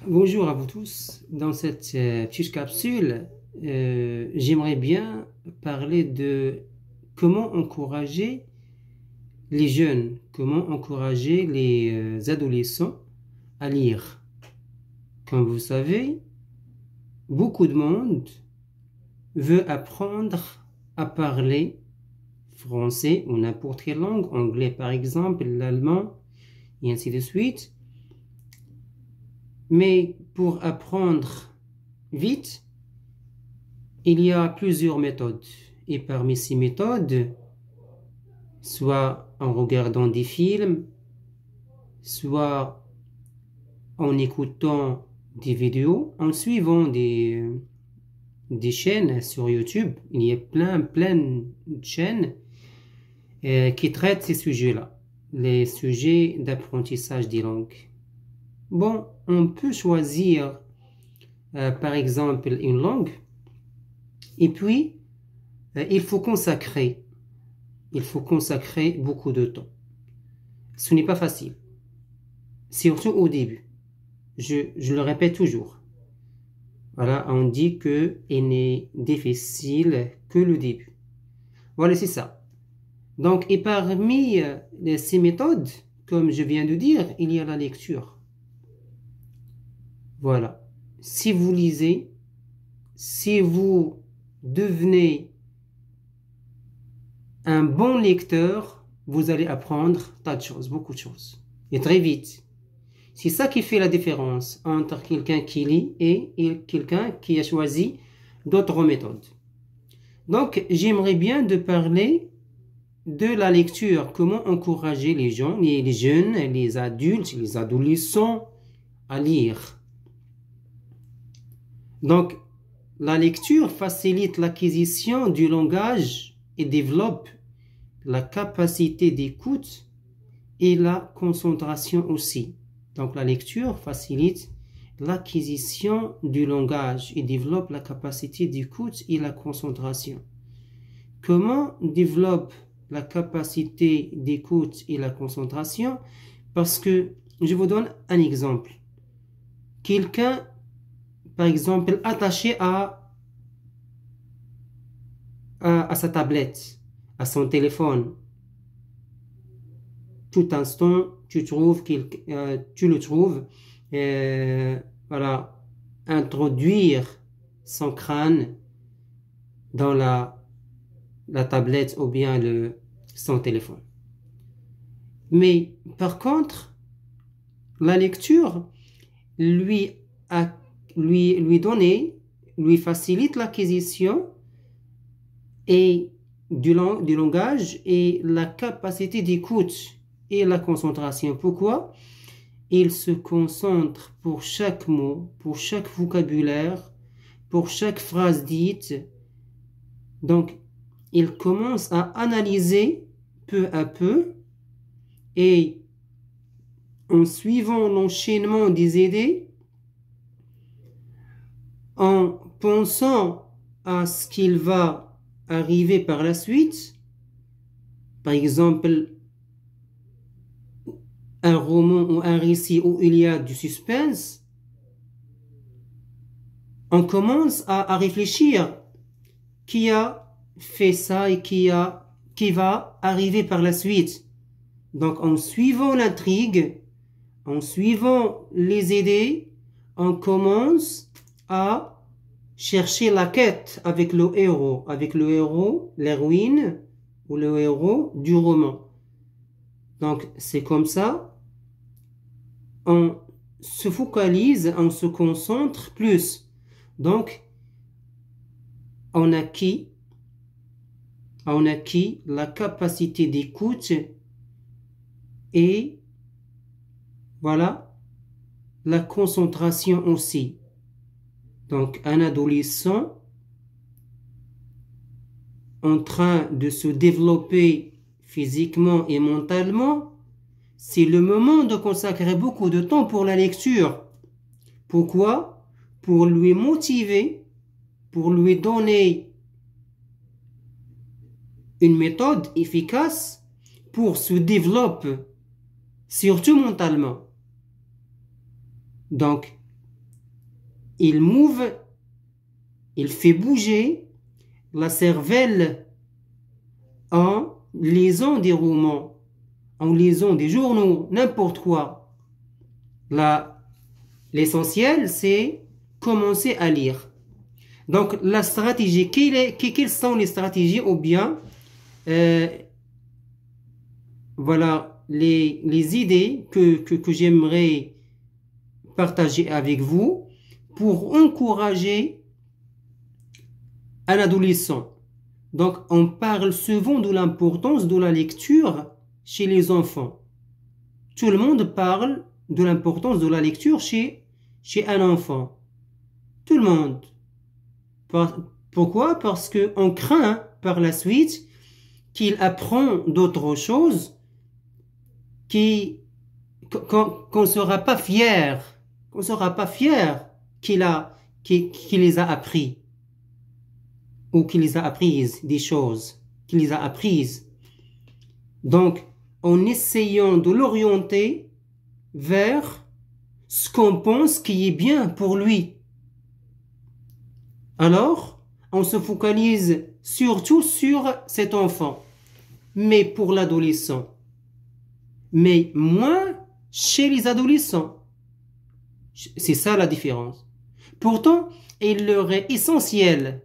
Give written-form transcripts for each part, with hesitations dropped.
Bonjour à vous tous. Dans cette petite capsule, j'aimerais bien parler de comment encourager les jeunes, comment encourager les adolescents à lire. Comme vous savez, beaucoup de monde veut apprendre à parler français ou n'importe quelle langue, anglais par exemple, l'allemand, et ainsi de suite. Mais pour apprendre vite, il y a plusieurs méthodes. Et parmi ces méthodes, soit en regardant des films, soit en écoutant des vidéos, en suivant des chaînes sur YouTube. Il y a plein de chaînes qui traitent ces sujets-là, les sujets d'apprentissage des langues. Bon, on peut choisir par exemple une langue, et puis il faut consacrer beaucoup de temps. Ce n'est pas facile, surtout au début. Je le répète toujours. Voilà, on dit que il n'est difficile que le début. Voilà, c'est ça. Donc, et parmi ces méthodes, comme je viens de dire, il y a la lecture. Voilà. Si vous lisez, si vous devenez un bon lecteur, vous allez apprendre tas de choses, beaucoup de choses. Et très vite. C'est ça qui fait la différence entre quelqu'un qui lit et quelqu'un qui a choisi d'autres méthodes. Donc, j'aimerais bien de parler de la lecture, comment encourager les gens, les jeunes, les adultes, les adolescents à lire. Donc, la lecture facilite l'acquisition du langage et développe la capacité d'écoute et la concentration aussi. Donc, la lecture facilite l'acquisition du langage et développe la capacité d'écoute et la concentration. Comment développe la capacité d'écoute et la concentration? Parce que je vous donne un exemple. Quelqu'un, par exemple, attaché à sa tablette, à son téléphone. Tout instant, tu le trouves, voilà, introduire son crâne dans la tablette ou bien son téléphone. Mais par contre, la lecture lui facilite l'acquisition et du langage et la capacité d'écoute et la concentration. Pourquoi? Il se concentre pour chaque mot, pour chaque vocabulaire, pour chaque phrase dite. Donc, il commence à analyser peu à peu et en suivant l'enchaînement des idées, en pensant à ce qu'il va arriver par la suite, par exemple, un roman ou un récit où il y a du suspense, on commence à réfléchir qui a fait ça et qui va arriver par la suite. Donc, en suivant l'intrigue, en suivant les idées, on commence à chercher la quête avec le héros, l'héroïne ou le héros du roman. Donc, c'est comme ça, on se focalise, on se concentre plus. Donc, on acquit la capacité d'écoute et voilà, la concentration aussi. Donc, un adolescent en train de se développer physiquement et mentalement, c'est le moment de consacrer beaucoup de temps pour la lecture. Pourquoi? Pour lui motiver, pour lui donner une méthode efficace pour se développer, surtout mentalement. Donc, il move, il fait bouger la cervelle en lisant des romans, en lisant des journaux, n'importe quoi. L'essentiel, c'est commencer à lire. Donc, la stratégie, quelles sont les stratégies ou bien, voilà, les idées que j'aimerais partager avec vous pour encourager un adolescent. Donc, on parle souvent de l'importance de la lecture chez les enfants. Tout le monde parle de l'importance de la lecture chez un enfant. Tout le monde. Pourquoi? Parce qu'on craint par la suite qu'il apprend d'autres choses qu'on ne sera pas fier, qu'il les a appris ou qu'il les a apprises, des choses qu'il les a apprises. Donc, en essayant de l'orienter vers ce qu'on pense qui est bien pour lui. Alors, on se focalise surtout sur cet enfant, mais pour l'adolescent, mais moins chez les adolescents. C'est ça la différence. Pourtant, il leur est essentiel.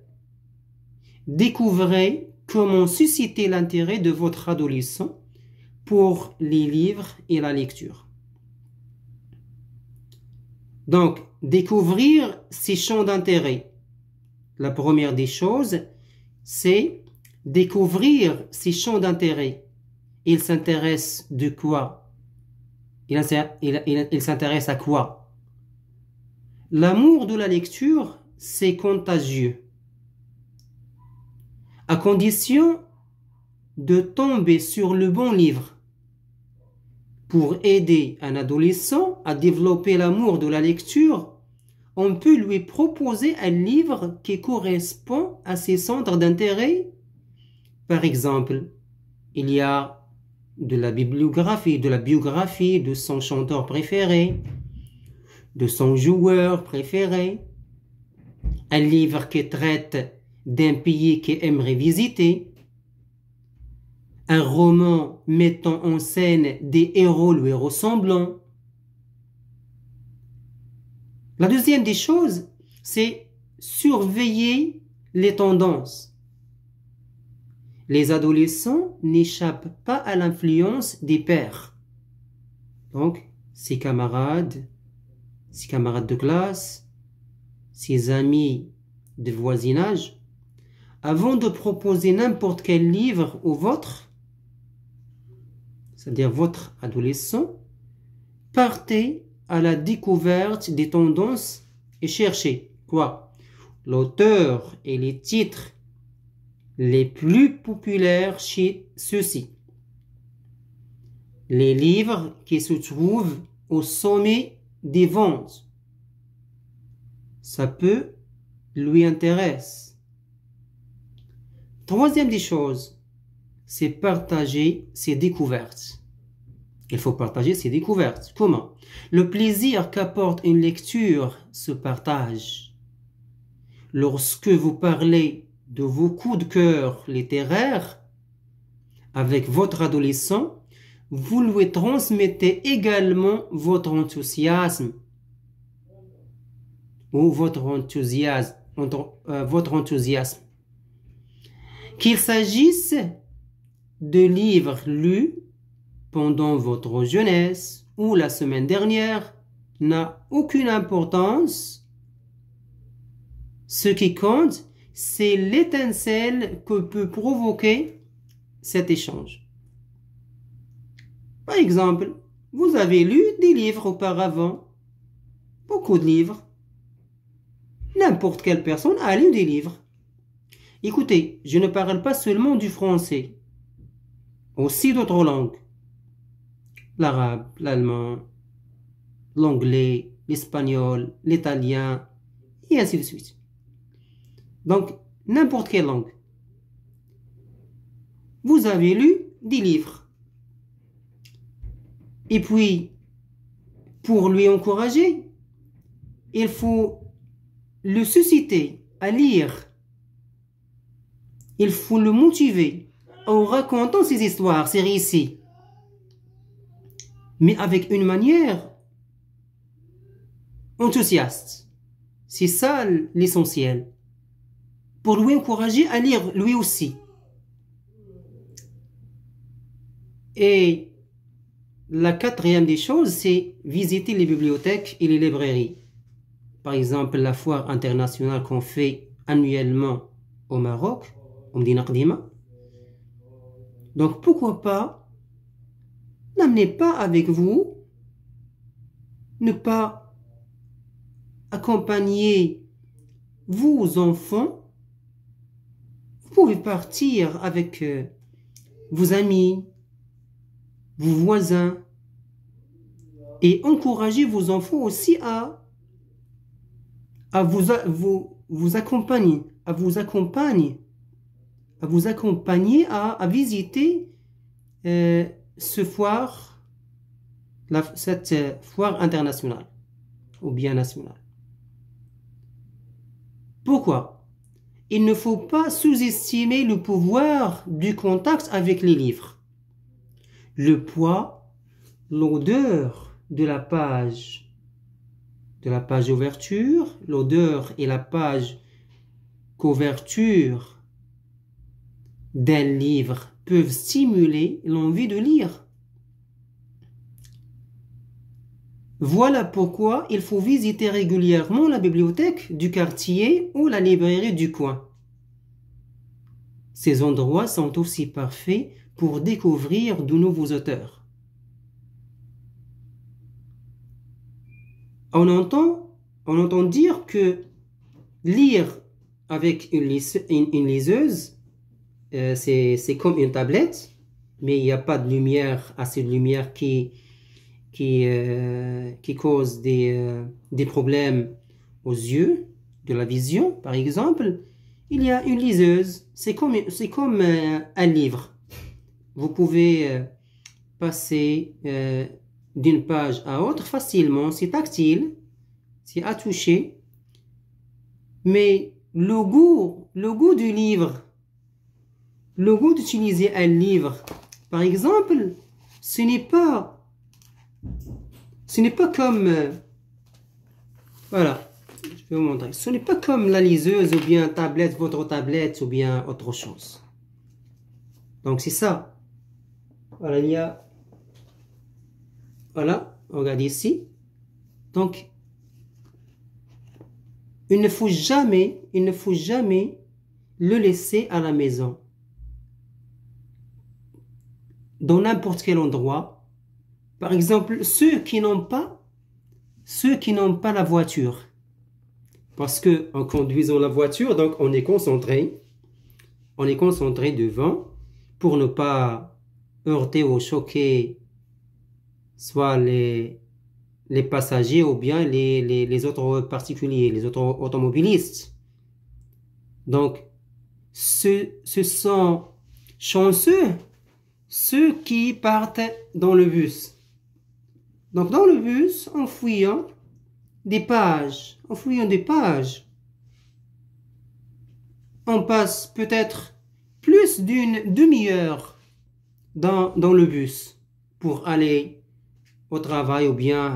Découvrez comment susciter l'intérêt de votre adolescent pour les livres et la lecture. Donc, découvrir ses champs d'intérêt. La première des choses, c'est découvrir ses champs d'intérêt. Il s'intéresse de quoi? Il s'intéresse à quoi? L'amour de la lecture, c'est contagieux. À condition de tomber sur le bon livre. Pour aider un adolescent à développer l'amour de la lecture, on peut lui proposer un livre qui correspond à ses centres d'intérêt. Par exemple, il y a de la biographie de son chanteur préféré, de son joueur préféré, un livre qui traite d'un pays qu'il aimerait visiter, un roman mettant en scène des héros lui ressemblant. La deuxième des choses, c'est surveiller les tendances. Les adolescents n'échappent pas à l'influence des pairs. Donc, ses camarades de classe, ses amis de voisinage. Avant de proposer n'importe quel livre au vôtre, c'est-à-dire votre adolescent, partez à la découverte des tendances et cherchez quoi? L'auteur et les titres les plus populaires chez ceux-ci. Les livres qui se trouvent au sommet des ventes. Ça peut lui intéresser. Troisième des choses, c'est partager ses découvertes. Il faut partager ses découvertes. Comment? Le plaisir qu'apporte une lecture se partage. Lorsque vous parlez de vos coups de cœur littéraires avec votre adolescent, vous lui transmettez également votre enthousiasme ou votre enthousiasme. Qu'il s'agisse de livres lus pendant votre jeunesse ou la semaine dernière n'a aucune importance. Ce qui compte, c'est l'étincelle que peut provoquer cet échange. Par exemple, vous avez lu des livres auparavant, beaucoup de livres. N'importe quelle personne a lu des livres. Écoutez, je ne parle pas seulement du français, aussi d'autres langues. L'arabe, l'allemand, l'anglais, l'espagnol, l'italien, et ainsi de suite. Donc, n'importe quelle langue. Vous avez lu des livres. Et puis, pour lui encourager, il faut le susciter à lire. Il faut le motiver en racontant ses histoires, ses récits, mais avec une manière enthousiaste. C'est ça l'essentiel. Pour lui encourager à lire lui aussi. Et la quatrième des choses, c'est visiter les bibliothèques et les librairies. Par exemple, la foire internationale qu'on fait annuellement au Maroc, au Medina Qdima. Donc pourquoi pas, n'amenez pas avec vous, ne pas accompagner vos enfants. Vous pouvez partir avec vos amis, vos voisins, et encourager vos enfants aussi à vous accompagner, à visiter cette foire internationale ou bien nationale. Pourquoi? Il ne faut pas sous-estimer le pouvoir du contact avec les livres. Le poids, l'odeur de la page ouverture, l'odeur et la page couverture d'un livre peuvent stimuler l'envie de lire. Voilà pourquoi il faut visiter régulièrement la bibliothèque du quartier ou la librairie du coin. Ces endroits sont aussi parfaits pour découvrir de nouveaux auteurs. On entend dire que lire avec une liseuse, c'est comme une tablette, mais il n'y a pas de lumière, assez de lumière qui cause des problèmes aux yeux, de la vision, par exemple. Il y a une liseuse, c'est comme un livre. Vous pouvez passer d'une page à autre facilement, c'est tactile, c'est à toucher, mais le goût du livre, le goût d'utiliser un livre, par exemple, ce n'est pas comme voilà, je vais vous montrer, ce n'est pas comme la liseuse ou bien tablette, votre tablette ou bien autre chose. Donc c'est ça. Voilà, il y a voilà, regardez ici. Donc, il ne faut jamais le laisser à la maison. Dans n'importe quel endroit. Par exemple, ceux qui n'ont pas la voiture. Parce que en conduisant la voiture, donc on est concentré devant pour ne pas heurter ou choquer soit les passagers ou bien les autres particuliers, les autres automobilistes. Donc, ce sont chanceux ceux qui partent dans le bus. Donc, dans le bus, en fouillant des pages, on passe peut-être plus d'une demi-heure dans le bus pour aller au travail ou bien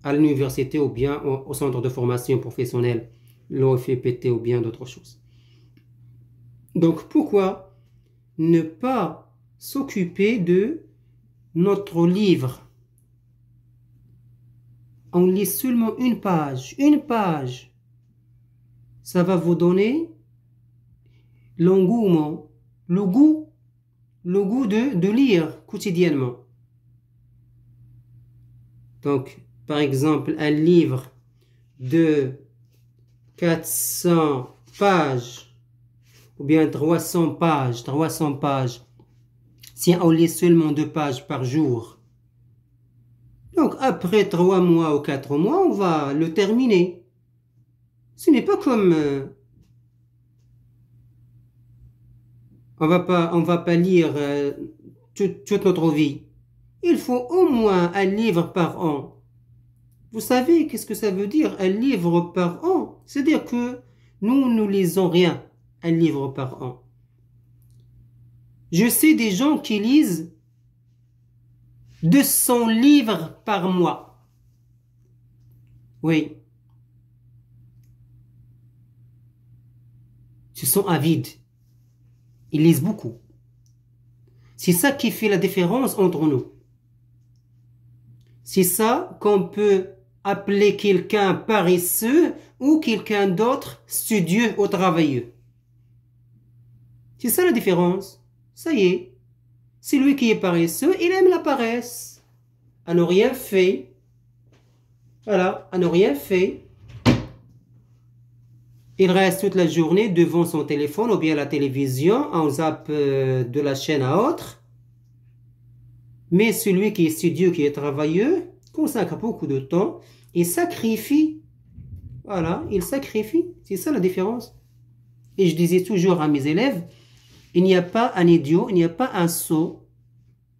à l'université ou bien au centre de formation professionnelle, l'OFPT ou bien d'autres choses. Donc pourquoi ne pas s'occuper de notre livre? On lit seulement une page. Ça va vous donner l'engouement, le goût de lire quotidiennement. Donc, par exemple, un livre de 400 pages ou bien 300 pages, si on lit seulement 2 pages par jour, donc après 3 mois ou 4 mois, on va le terminer. Ce n'est pas comme... on va pas lire toute notre vie. Il faut au moins un livre par an. Vous savez qu'est-ce que ça veut dire un livre par an? C'est-à-dire que nous ne lisons rien, un livre par an. Je sais des gens qui lisent 200 livres par mois. Oui. Ils sont avides. Ils lisent beaucoup. C'est ça qui fait la différence entre nous. C'est ça qu'on peut appeler quelqu'un paresseux ou quelqu'un d'autre studieux ou travailleux. C'est ça la différence. Ça y est. Celui qui est paresseux, il aime la paresse. À ne rien fait. Voilà, à ne rien fait. Il reste toute la journée devant son téléphone ou bien la télévision, on zappe de la chaîne à autre. Mais celui qui est studieux, qui est travailleux, consacre beaucoup de temps et sacrifie. Voilà, il sacrifie. C'est ça la différence. Et je disais toujours à mes élèves, il n'y a pas un idiot, il n'y a pas un sot.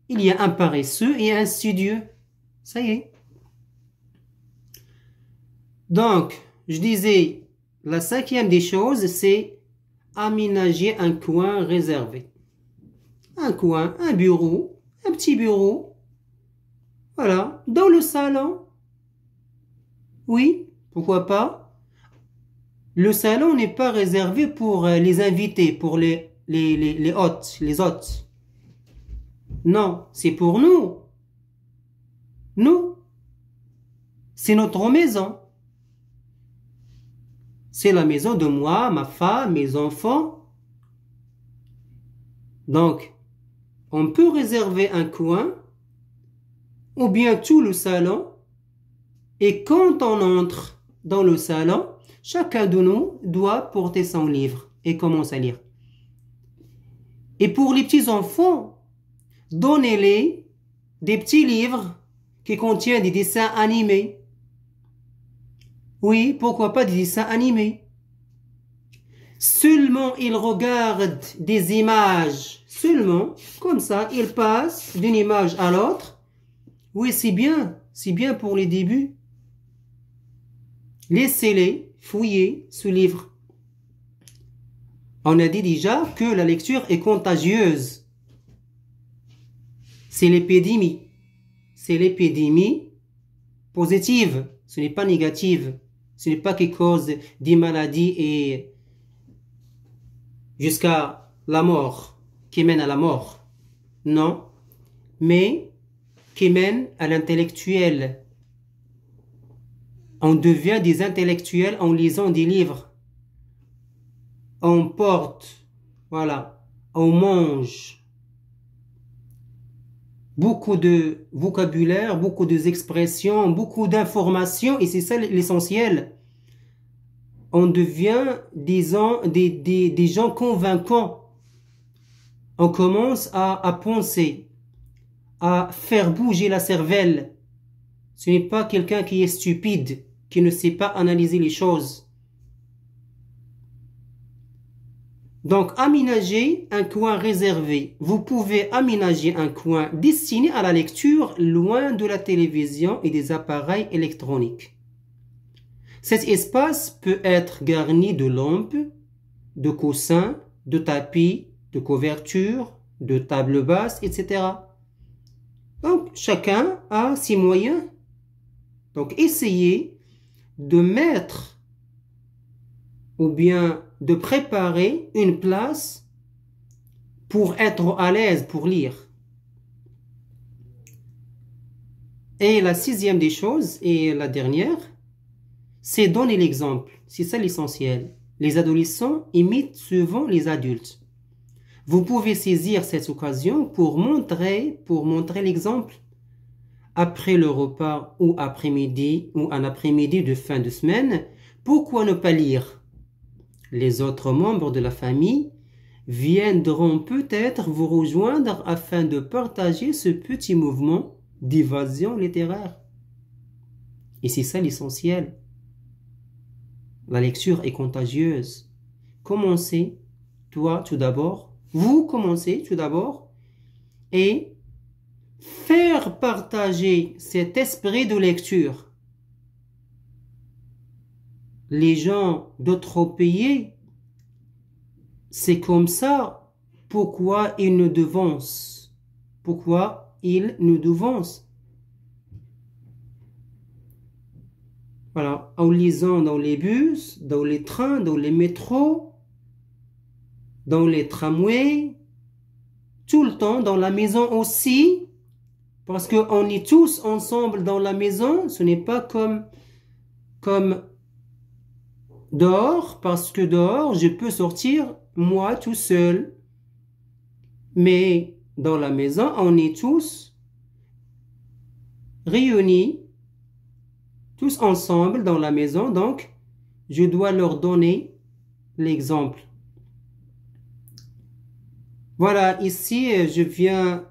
Il y a un paresseux et un studieux. Ça y est. Donc, je disais, la cinquième des choses, c'est aménager un coin réservé. Un coin, un bureau, un petit bureau. Voilà, dans le salon. Oui, pourquoi pas? Le salon n'est pas réservé pour les invités, pour les hôtes, les hôtes. Non, c'est pour nous. Nous. C'est notre maison. C'est la maison de moi, ma femme, mes enfants. Donc, on peut réserver un coin ou bien tout le salon. Et quand on entre dans le salon, chacun de nous doit porter son livre et commence à lire. Et pour les petits-enfants, donnez-les des petits livres qui contiennent des dessins animés. Oui, pourquoi pas des dessins animés? Seulement ils regardent des images, seulement, comme ça, ils passent d'une image à l'autre. Oui, c'est bien pour les débuts. Laissez-les fouiller ce livre. On a dit déjà que la lecture est contagieuse. C'est l'épidémie. C'est l'épidémie positive. Ce n'est pas négative. Ce n'est pas qui cause des maladies et jusqu'à la mort, qui mène à la mort. Non, mais qui mène à l'intellectuel. On devient des intellectuels en lisant des livres. On porte, voilà, on mange beaucoup de vocabulaire, beaucoup d'expressions, beaucoup d'informations, et c'est ça l'essentiel. On devient des gens convaincants. On commence à penser, à faire bouger la cervelle. Ce n'est pas quelqu'un qui est stupide, qui ne sait pas analyser les choses. Donc, aménager un coin réservé. Vous pouvez aménager un coin destiné à la lecture loin de la télévision et des appareils électroniques. Cet espace peut être garni de lampes, de coussins, de tapis, de couvertures, de tables basses, etc. Donc, chacun a ses moyens. Donc, essayez de mettre ou bien de préparer une place pour être à l'aise pour lire. Et la sixième des choses, et la dernière, c'est donner l'exemple. C'est ça l'essentiel. Les adolescents imitent souvent les adultes. Vous pouvez saisir cette occasion pour montrer l'exemple. Après le repas ou après-midi ou un après-midi de fin de semaine, pourquoi ne pas lire? Les autres membres de la famille viendront peut-être vous rejoindre afin de partager ce petit mouvement d'évasion littéraire. Et c'est ça l'essentiel. La lecture est contagieuse. Commencez, toi tout d'abord, vous commencez tout d'abord, et faire partager cet esprit de lecture les gens d'autres pays, c'est comme ça, pourquoi ils nous devancent? Pourquoi ils nous devancent? Voilà, en lisant dans les bus, dans les trains, dans les métros, dans les tramways, tout le temps, dans la maison aussi, parce qu'on est tous ensemble dans la maison, ce n'est pas comme dehors, parce que dehors, je peux sortir moi tout seul. Mais dans la maison, on est tous réunis, tous ensemble dans la maison, donc je dois leur donner l'exemple. Voilà, ici, je viens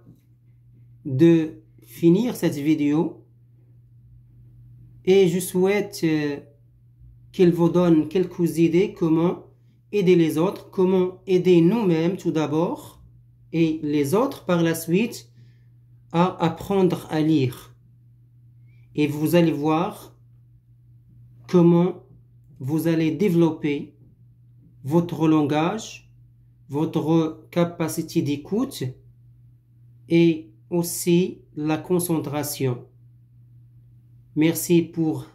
de finir cette vidéo et je souhaite qu'elle vous donne quelques idées comment aider les autres, comment aider nous-mêmes tout d'abord et les autres par la suite à apprendre à lire. Et vous allez voir comment vous allez développer votre langage, votre capacité d'écoute et aussi la concentration. Merci pour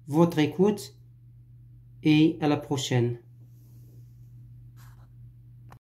votre écoute et à la prochaine.